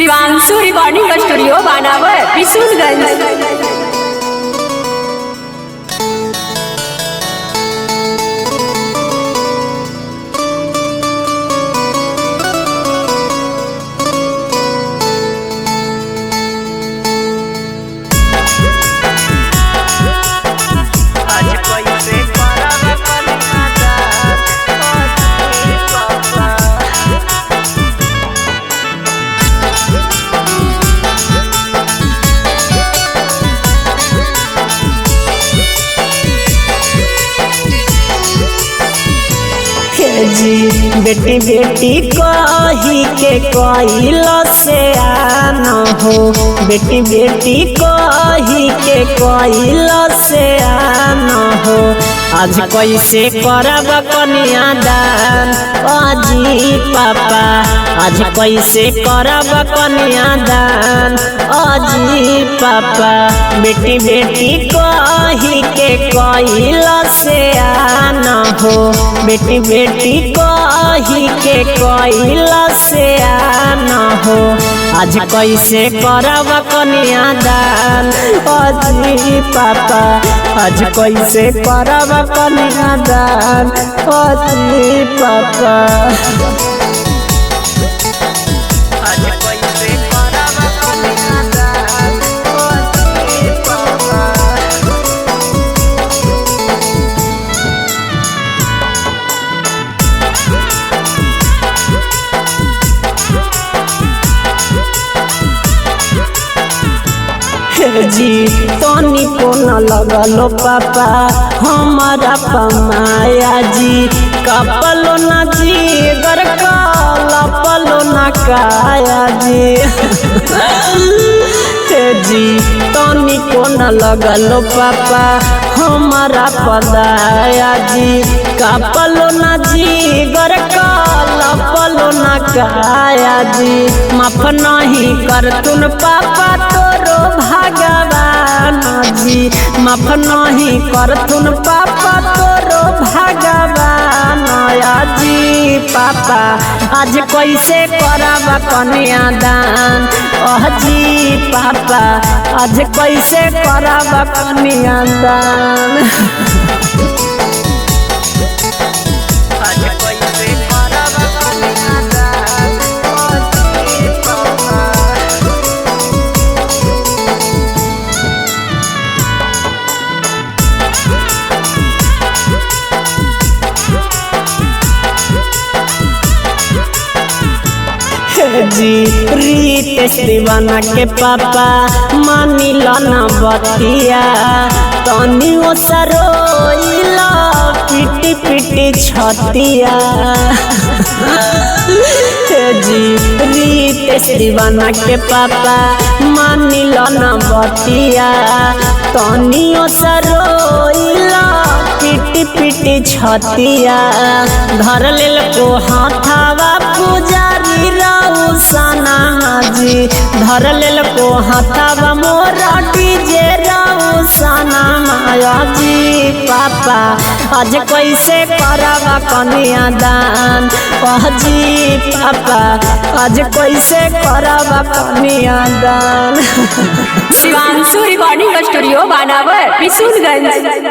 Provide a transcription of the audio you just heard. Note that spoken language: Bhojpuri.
शिवांशु रिकॉर्डिंग स्टूडियो बानावर विशुलगंज। जी बेटी बेटी कही के कोइल से आना हो, बेटी बेटी कही के कोइल से आना हो। आज कैसे करब कन्यादान अजी पापा, आज कैसे करब कन्यादान अजी पापा। बेटी बेटी कही के कोइल से आना हो, बेटी बेटी कही के कोइल से आना हो। आज कैसे करब कन्यादान अजी पापा, आज कैसे करब कन्यादान अजी पापा। जी तनी को न लगलो पापा हमारा पमाया जी, कपलो न जी गर कलपलो न काया जी। जी तनी को न लगलो पापा हमारा पदाया जी, कपलो न जी गर कलपलो न काया जी। माफ नहीं कर तुन पापा तोरो भगवान जी, माफ नहीं कर तुन पापा तोरो भगवान जी पापा। आज कैसे करब कन्यादान अजी पापा, आज कैसे करब कन्यादान। जी रीत दीवाना के पापा मानिल न बतिया, तनी ओ सरोइला पिटी पिटी छतिया। जी रीत दीवाना के पापा मानिल न बतिया, तनी ओ सरोइला पिटी पिटी छतिया। धर लेल को हाथावा पुजारी सना जी, धर लेल को हाथावा मोरा डीजे राउ सना माया जी पापा। आज कैसे करब कन्यादान अजी पापा, आज कैसे करब कन्यादान। शिवांशु रिकॉर्डिंग स्टूडियो बानावर विशुलगंज।